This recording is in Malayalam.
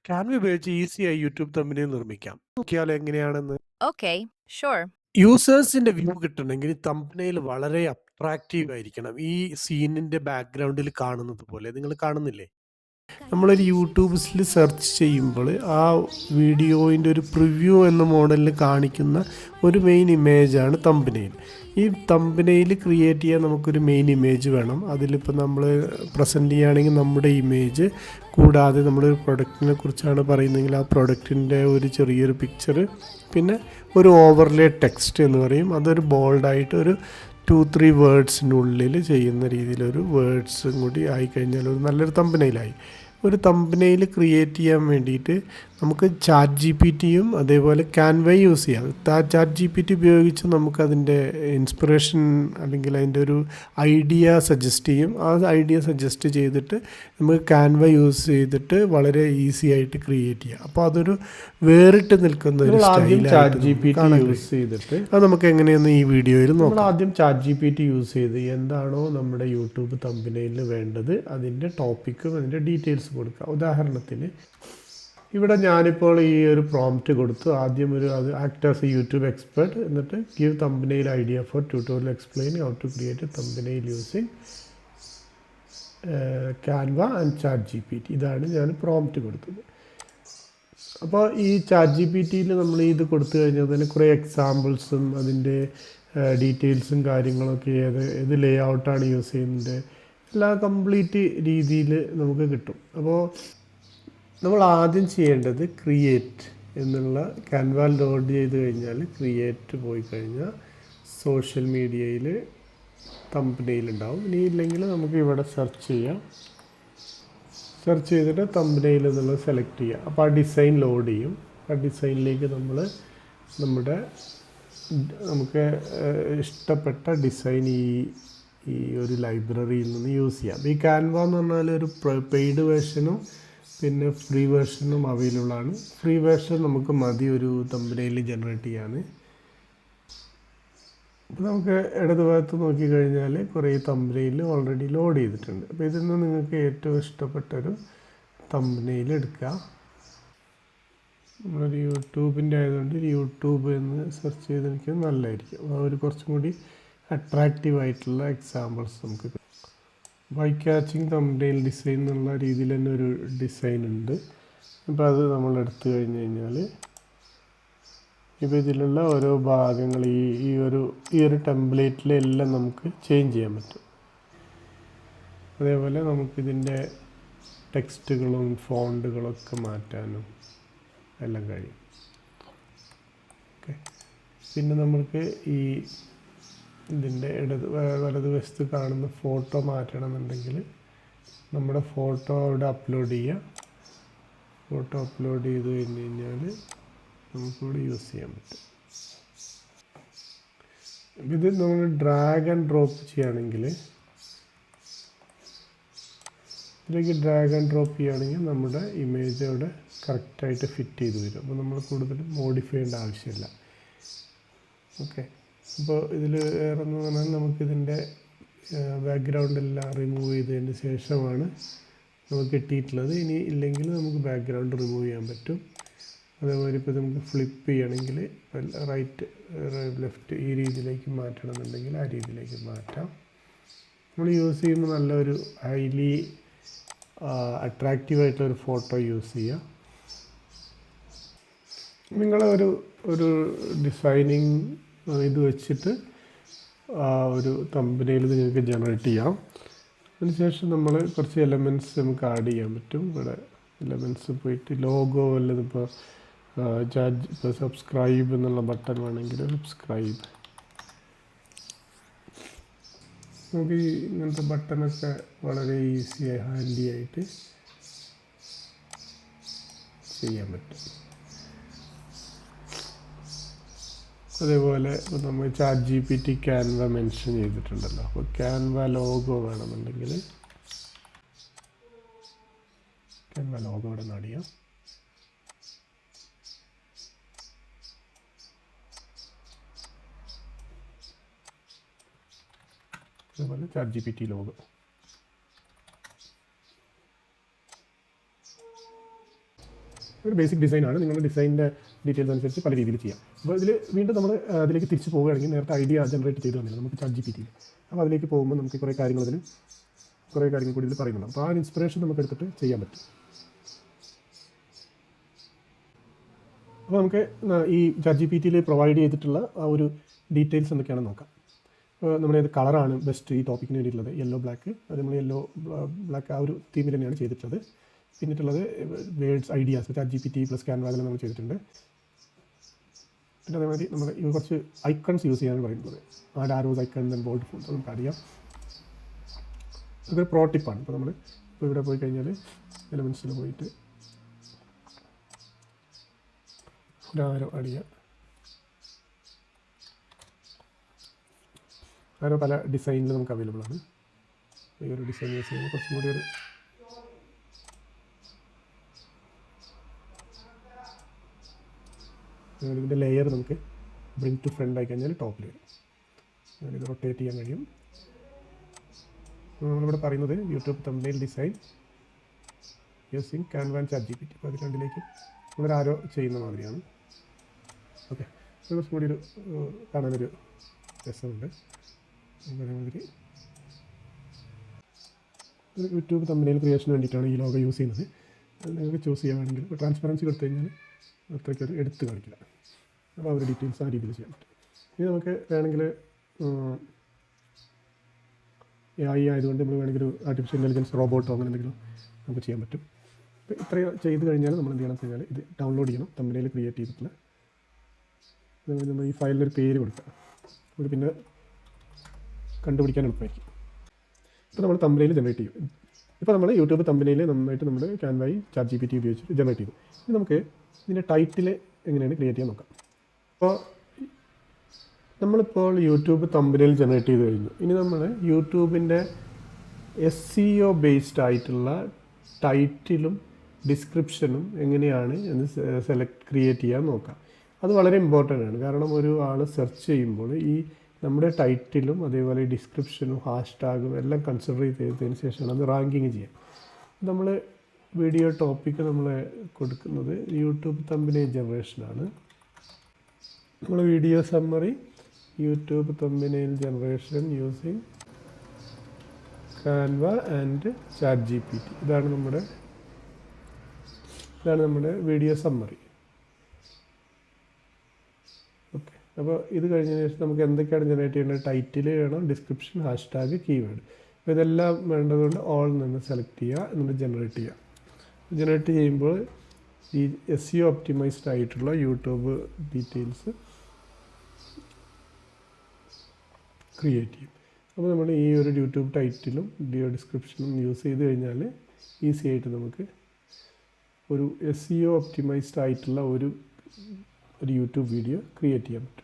ക്യാൻവ ഉപയോഗിച്ച് ഈസിയായി യൂട്യൂബ് തമ്പനെയിൽ നിർമ്മിക്കാം. നോക്കിയാലോ എങ്ങനെയാണെന്ന്. Okay, sure. യൂസേഴ്സിന്റെ വ്യൂ കിട്ടണമെങ്കിൽ തമ്പനെയിൽ വളരെ അട്രാക്റ്റീവ് ആയിരിക്കണം. ഈ സീനിന്റെ ബാക്ക്ഗ്രൗണ്ടിൽ കാണുന്നത് പോലെ നിങ്ങൾ കാണുന്നില്ലേ? നമ്മളൊരു യൂട്യൂബ്സിൽ സെർച്ച് ചെയ്യുമ്പോൾ ആ വീഡിയോയിൻ്റെ ഒരു പ്രിവ്യൂ എന്ന മോഡലിൽ കാണിക്കുന്ന ഒരു മെയിൻ ഇമേജാണ് തമ്പനെയിൽ. ഈ തമ്പനെയിൽ ക്രിയേറ്റ് ചെയ്യാൻ നമുക്കൊരു മെയിൻ ഇമേജ് വേണം. അതിലിപ്പോൾ നമ്മൾ പ്രസൻറ്റ് ചെയ്യുകയാണെങ്കിൽ നമ്മുടെ ഇമേജ് കൂടാതെ നമ്മളൊരു പ്രൊഡക്റ്റിനെ കുറിച്ചാണ് പറയുന്നതെങ്കിൽ ആ പ്രൊഡക്റ്റിൻ്റെ ഒരു ചെറിയൊരു പിക്ചർ, പിന്നെ ഒരു ഓവർലേ ടെക്സ്റ്റ് എന്ന് പറയും. അതൊരു ബോൾഡായിട്ട് ഒരു 2-3 വേർഡ്സിനുള്ളിൽ ചെയ്യുന്ന രീതിയിലൊരു വേർഡ്സും കൂടി ആയിക്കഴിഞ്ഞാൽ ഒരു നല്ലൊരു തമ്പനെയിലായി. ഒരു തമ്പനെയിൽ ക്രിയേറ്റ് ചെയ്യാൻ വേണ്ടിയിട്ട് നമുക്ക് ചാറ്റ് ജി പി ടിയും അതേപോലെ ക്യാൻവ യൂസ് ചെയ്യാം. ചാറ്റ് ജി പി ടി ഉപയോഗിച്ച് നമുക്കതിൻ്റെ ഇൻസ്പിറേഷൻ അല്ലെങ്കിൽ അതിൻ്റെ ഒരു ഐഡിയ സജസ്റ്റ് ചെയ്യും. ആ ഐഡിയ സജസ്റ്റ് ചെയ്തിട്ട് നമുക്ക് ക്യാൻവ യൂസ് ചെയ്തിട്ട് വളരെ ഈസി ആയിട്ട് ക്രിയേറ്റ് ചെയ്യാം. അപ്പോൾ അതൊരു വേറിട്ട് നിൽക്കുന്ന ഒരു സ്റ്റൈലായിട്ട് യൂസ് ചെയ്തിട്ട് അത് നമുക്ക് എങ്ങനെയെന്ന് ഈ വീഡിയോയിൽ നോക്കാം. ആദ്യം chat G P T use ചെയ്ത് എന്താണോ നമ്മുടെ യൂട്യൂബ് തമ്പനെയിൽ വേണ്ടത് അതിൻ്റെ ടോപ്പിക്കും അതിൻ്റെ ഡീറ്റെയിൽസ് കൊടുക്കുക. ഉദാഹരണത്തിന് ഇവിടെ ഞാനിപ്പോൾ ഈ ഒരു പ്രോംപ്റ്റ് കൊടുത്തു. ആദ്യം അത് act as a YouTube expert, എന്നിട്ട് give thumbnail idea for tutorial explain how to create a thumbnail using Canva and Chat G P T. ഇതാണ് ഞാൻ പ്രോംപ്റ്റ് കൊടുത്തത്. അപ്പോൾ ഈ ചാറ്റ് ജി പി ടിയിൽ നമ്മൾ ഇത് കൊടുത്തു കഴിഞ്ഞാൽ തന്നെ കുറേ എക്സാമ്പിൾസും അതിൻ്റെ ഡീറ്റെയിൽസും കാര്യങ്ങളൊക്കെ ഏത് ലേ ഔട്ടാണ് യൂസ് ചെയ്യുന്നത് എല്ലാ കംപ്ലീറ്റ് രീതിയിൽ നമുക്ക് കിട്ടും. അപ്പോൾ നമ്മൾ ആദ്യം ചെയ്യേണ്ടത് ക്രിയേറ്റ് എന്നുള്ള ക്യാൻവ ലോഡ് ചെയ്ത് കഴിഞ്ഞാൽ ക്രിയേറ്റ് പോയി കഴിഞ്ഞാൽ സോഷ്യൽ മീഡിയയിൽ തമ്പനെയിൽ ഉണ്ടാവും. ഇനി ഇല്ലെങ്കിൽ നമുക്ക് ഇവിടെ സെർച്ച് ചെയ്യാം. സെർച്ച് ചെയ്തിട്ട് തമ്പനെയിൽ എന്നുള്ളത് സെലക്ട് ചെയ്യുക. അപ്പോൾ ആ ഡിസൈൻ ലോഡ് ചെയ്യും. ആ ഡിസൈനിലേക്ക് നമുക്ക് ഇഷ്ടപ്പെട്ട ഡിസൈൻ ഈ ഒരു ലൈബ്രറിയിൽ നിന്ന് യൂസ് ചെയ്യാം. ഈ ക്യാൻവ എന്ന് പറഞ്ഞാൽ ഒരു പെയ്ഡ് വേർഷനും പിന്നെ ഫ്രീ വേർഷനും അവൈലബിൾ ആണ്. ഫ്രീ വേർഷൻ നമുക്ക് മതി ഒരു തമ്പനെയിൽ ജനറേറ്റ് ചെയ്യാൻ. അപ്പോൾ നമുക്ക് ഇടതുഭാഗത്ത് നോക്കിക്കഴിഞ്ഞാൽ കുറേ തമ്പനെയിൽ ഓൾറെഡി ലോഡ് ചെയ്തിട്ടുണ്ട്. അപ്പോൾ ഇതിൽ നിന്ന് നിങ്ങൾക്ക് ഏറ്റവും ഇഷ്ടപ്പെട്ടൊരു തമ്പനെയിൽ എടുക്കുക. നമ്മളൊരു യൂട്യൂബിൻ്റെ ആയതുകൊണ്ട് യൂട്യൂബ് എന്ന് സെർച്ച് ചെയ്ത് എനിക്ക് നല്ലതായിരിക്കും. ഒരു കുറച്ചും കൂടി അട്രാക്റ്റീവ് ആയിട്ടുള്ള എക്സാമ്പിൾസ് നമുക്ക് കിട്ടും. ബൈ ക്യാച്ചിങ് തമ്പനെയിൽ ഡിസൈൻ എന്നുള്ള രീതിയിൽ തന്നെ ഒരു ഡിസൈൻ ഉണ്ട്. അപ്പോൾ അത് നമ്മൾ എടുത്തു കഴിഞ്ഞ് കഴിഞ്ഞാൽ ഇപ്പോൾ ഇതിലുള്ള ഓരോ ഭാഗങ്ങൾ ഈ ഒരു ടെംപ്ലേറ്റിലെല്ലാം നമുക്ക് ചേഞ്ച് ചെയ്യാൻ പറ്റും. അതേപോലെ നമുക്കിതിൻ്റെ ടെക്സ്റ്റുകളും ഫോണ്ടുകളൊക്കെ മാറ്റാനും എല്ലാം കഴിയും. ഓക്കെ, പിന്നെ നമുക്ക് ഇതിൻ്റെ വലതുവശത്ത് കാണുന്ന ഫോട്ടോ മാറ്റണമെന്നുണ്ടെങ്കിൽ നമ്മുടെ ഫോട്ടോ അവിടെ അപ്ലോഡ് ചെയ്യുക. ഫോട്ടോ അപ്ലോഡ് ചെയ്ത് കഴിഞ്ഞ് കഴിഞ്ഞാൽ നമുക്കിവിടെ യൂസ് ചെയ്യാൻ പറ്റും. ഇത് നമ്മൾ ഡ്രാഗ് ആൻഡ് ഡ്രോപ്പ് ചെയ്യുകയാണെങ്കിൽ ഇതിലേക്ക് ഡ്രാഗ് ആൻഡ് ഡ്രോപ്പ് ചെയ്യുകയാണെങ്കിൽ നമ്മുടെ ഇമേജ് അവിടെ കറക്റ്റായിട്ട് ഫിറ്റ് ചെയ്ത് വരും. അപ്പോൾ നമ്മൾ കൂടുതൽ മോഡിഫൈ ചെയ്യേണ്ട ആവശ്യമില്ല. ഓക്കെ, അപ്പോൾ ഇതിൽ വേറെ എന്ന് പറഞ്ഞാൽ നമുക്കിതിൻ്റെ ബാക്ക്ഗ്രൗണ്ടെല്ലാം റിമൂവ് ചെയ്തതിന് ശേഷമാണ് നമുക്ക് കിട്ടിയിട്ടുള്ളത്. ഇനി ഇല്ലെങ്കിൽ നമുക്ക് ബാക്ക്ഗ്രൗണ്ട് റിമൂവ് ചെയ്യാൻ പറ്റും. അതേപോലെ ഇപ്പോൾ നമുക്ക് ഫ്ലിപ്പ് ചെയ്യണമെങ്കിൽ റൈറ്റ് ലെഫ്റ്റ് ഈ രീതിയിലേക്ക് മാറ്റണമെന്നുണ്ടെങ്കിൽ ആ രീതിയിലേക്ക് മാറ്റാം. നമ്മൾ യൂസ് ചെയ്യുമ്പോൾ നല്ലൊരു ഹൈലി അട്രാക്റ്റീവായിട്ടുള്ളൊരു ഫോട്ടോ യൂസ് ചെയ്യുക. നിങ്ങളൊരു ഡിസൈനിങ് ഇത് വെച്ചിട്ട് ഒരു തമ്പനെയിൽ നിങ്ങൾക്ക് ജനറേറ്റ് ചെയ്യാം. അതിനുശേഷം നമ്മൾ കുറച്ച് എലമെൻറ്റ്സ് നമുക്ക് ആഡ് ചെയ്യാൻ പറ്റും. ഇവിടെ എലമെൻറ്റ്സ് പോയിട്ട് ലോഗോ വല്ലതും ഇപ്പോൾ സബ്സ്ക്രൈബ് എന്നുള്ള ബട്ടൺ വേണമെങ്കിൽ സബ്സ്ക്രൈബ്. നമുക്ക് ഇങ്ങനത്തെ ബട്ടണൊക്കെ വളരെ ഈസിയായി ഹാൻഡി ആയിട്ട് ചെയ്യാൻ പറ്റും. അതേപോലെ ഇപ്പോൾ നമ്മൾ Chat G P T Canva mention ചെയ്തിട്ടുണ്ടല്ലോ. അപ്പോൾ ക്യാൻവ ലോഗോ വേണമെന്നുണ്ടെങ്കിൽ ക്യാൻവ ലോഗോ ഇവിടെ നിന്ന് അടിയാം. അതുപോലെ Chat G P T logo. ഒരു ബേസിക് ഡിസൈനാണ്. നിങ്ങളുടെ ഡിസൈനിൻ്റെ ഡീറ്റെയിൽസ് അനുസരിച്ച് പല രീതിയിൽ ചെയ്യാം. അപ്പോൾ ഇതിൽ വീണ്ടും നമ്മൾ അതിലേക്ക് തിരിച്ച് പോവുകയാണെങ്കിൽ നേരത്തെ ഐഡിയ ജനറേറ്റ് ചെയ്ത് തന്നില്ല നമുക്ക് ChatGPT. അപ്പോൾ അതിലേക്ക് പോകുമ്പോൾ നമുക്ക് കുറേ കാര്യങ്ങൾ കൂടി ഇതിൽ പറയുന്നുണ്ട്. അപ്പോൾ ആ ഒരു ഇൻസ്പിറേഷൻ നമുക്ക് എടുത്തിട്ട് ചെയ്യാൻ പറ്റും. അപ്പോൾ നമുക്ക് ഈ ChatGPTയിൽ പ്രൊവൈഡ് ചെയ്തിട്ടുള്ള ആ ഒരു ഡീറ്റെയിൽസ് എന്തൊക്കെയാണെന്ന് നോക്കാം. നമ്മുടെ ഏത് കളറാണ് ബെസ്റ്റ് ഈ ടോപ്പിക്കിന് വേണ്ടിയിട്ടുള്ളത്, യെല്ലോ ബ്ലാക്ക്. അത് നമ്മൾ യെല്ലോ ബ്ലാക്ക് ആ ഒരു തീമിൽ തന്നെയാണ് ചെയ്തിട്ടുള്ളത്. പിന്നിട്ടുള്ളത് words ideas ChatGPT plus Canva അതിൽ നമ്മൾ ചെയ്തിട്ടുണ്ട്. പിന്നെ അതേമാതിരി നമ്മൾ കുറച്ച് ഐക്കൺസ് യൂസ് ചെയ്യാൻ പറയുന്നത്, add arrows icon and bold phones നമുക്ക് അറിയാം. അതൊരു പ്രോ ടിപ്പാണ്. ഇപ്പോൾ നമ്മൾ ഇപ്പോൾ ഇവിടെ പോയി കഴിഞ്ഞാൽ എലമെൻറ്റ്സിൽ പോയിട്ട് ഒരാരോ അടിയാം. ആരോ പല ഡിസൈനിൽ നമുക്ക് അവൈലബിൾ ആണ്. ഈ ഒരു ഡിസൈൻ യൂസ് ചെയ്യുമ്പോൾ കുറച്ചും കൂടി ഒരു ഇതിൻ്റെ ലെയർ നമുക്ക് ബ്രിങ് ടു ഫ്രണ്ട് ആയി കഴിഞ്ഞാൽ ടോപ്പിൽ വരും. ഇത് റൊട്ടേറ്റ് ചെയ്യാൻ കഴിയും. നമ്മളിവിടെ പറയുന്നത് YouTube thumbnail design using Canva and ChatGPT. അപ്പോൾ അത് രണ്ടിലേക്ക് നമ്മളൊരാരോ ചെയ്യുന്ന മാതിരിയാണ്. ഓക്കെ, കുറച്ചും കൂടി ഒരു കാണാനൊരു രസമുണ്ട്. അതേമാതിരി യൂട്യൂബ് തംബ്നെയിൽ ക്രിയേഷന് വേണ്ടിയിട്ടാണ് ഈ ലോഗോ യൂസ് ചെയ്യുന്നത്. അത് നിങ്ങൾക്ക് ചൂസ് ചെയ്യുകയാണെങ്കിൽ ഇപ്പോൾ ട്രാൻസ്പെറൻസി കൊടുത്തു കഴിഞ്ഞാൽ അത്രയ്ക്കൊരു എടുത്ത് കാണിക്കില്ല. അപ്പോൾ ആ ഒരു ഡീറ്റെയിൽസ് ആ രീതിയിൽ ചെയ്യാൻ പറ്റും. ഇനി നമുക്ക് വേണമെങ്കിൽ AI ആയതുകൊണ്ട് നമ്മൾ വേണമെങ്കിൽ ഒരു ആർട്ടിഫിഷ്യൽ ഇൻ്റലിജൻസ് റോബോട്ടോ അങ്ങനെ എന്തെങ്കിലും നമുക്ക് ചെയ്യാൻ പറ്റും. അപ്പോൾ ഇത്രയും ചെയ്ത് കഴിഞ്ഞാൽ നമ്മൾ എന്ത് ചെയ്യണം എന്ന് വെച്ച് കഴിഞ്ഞാൽ ഇത് ഡൗൺലോഡ് ചെയ്യണം. തംബ്നെയിൽ ക്രിയേറ്റ് ചെയ്തിട്ടുള്ള നമ്മൾ ഈ ഫയലിനൊരു പേര് കൊടുക്കുക. അത് പിന്നെ കണ്ടുപിടിക്കാൻ എളുപ്പമായിരിക്കും. ഇപ്പോൾ നമ്മൾ തംബ്നെയിൽ ജനറേറ്റ് ചെയ്യും. ഇപ്പോൾ നമ്മൾ യൂട്യൂബ് തംബ്നെയിൽ നന്നായിട്ട് നമ്മൾ ക്യാൻവയിൽ ChatGPT ഉപയോഗിച്ചിട്ട് ജനറേറ്റ് ചെയ്തു. ഇനി നമുക്ക് ഇതിൻ്റെ ടൈറ്റിൽ എങ്ങനെയാണ് ക്രിയേറ്റ് ചെയ്യാൻ നോക്കാം. അപ്പോൾ നമ്മളിപ്പോൾ യൂട്യൂബ് തംബ്നെയിൽ ജനറേറ്റ് ചെയ്ത് കഴിഞ്ഞു. ഇനി നമ്മൾ യൂട്യൂബിൻ്റെ SEO ബേസ്ഡ് ആയിട്ടുള്ള ടൈറ്റിലും ഡിസ്ക്രിപ്ഷനും എങ്ങനെയാണ് എന്ന് ക്രിയേറ്റ് ചെയ്യാൻ നോക്കാം. അത് വളരെ ഇമ്പോർട്ടൻ്റ് ആണ്. കാരണം ഒരു ആൾ സെർച്ച് ചെയ്യുമ്പോൾ ഈ നമ്മുടെ ടൈറ്റിലും അതേപോലെ ഡിസ്ക്രിപ്ഷനും ഹാഷ്ടാഗും എല്ലാം കൺസിഡർ ചെയ്തതിന് ശേഷമാണ് അത് റാങ്കിങ് ചെയ്യാം. നമ്മൾ വീഡിയോ ടോപ്പിക്ക് നമ്മൾ കൊടുക്കുന്നത് യൂട്യൂബ് തംബ്നെയിൽ ജനറേഷനാണ്. നമ്മൾ video summary YouTube thumbnail generation using Canva and ChatGPT. ഇതാണ് നമ്മുടെ വീഡിയോ സമ്മറി. ഓക്കെ, അപ്പോൾ ഇത് കഴിഞ്ഞതിന് ശേഷം നമുക്ക് എന്തൊക്കെയാണ് ജനറേറ്റ് ചെയ്യേണ്ടത്? ടൈറ്റിൽ വേണം, ഡിസ്ക്രിപ്ഷൻ, ഹാഷ്ടാഗ്, കീവേഡ്. അപ്പോൾ ഇതെല്ലാം വേണ്ടതുകൊണ്ട് ഓൾ നിന്ന് സെലക്ട് ചെയ്യുക, എന്നിട്ട് ജനറേറ്റ് ചെയ്യുക. ജനറേറ്റ് ചെയ്യുമ്പോൾ ഈ SEO ഒപ്റ്റിമൈസ്ഡ് ആയിട്ടുള്ള യൂട്യൂബ് ഡീറ്റെയിൽസ് ക്രിയേറ്റ് ചെയ്യും. അപ്പോൾ നമ്മൾ ഈ ഒരു യൂട്യൂബ് ടൈറ്റിലും ഡിസ്ക്രിപ്ഷനും യൂസ് ചെയ്ത് കഴിഞ്ഞാൽ ഈസി ആയിട്ട് നമുക്ക് ഒരു SEO ഒപ്റ്റിമൈസ്ഡ് ആയിട്ടുള്ള ഒരു യൂട്യൂബ് വീഡിയോ ക്രിയേറ്റ് ചെയ്യാൻ പറ്റും.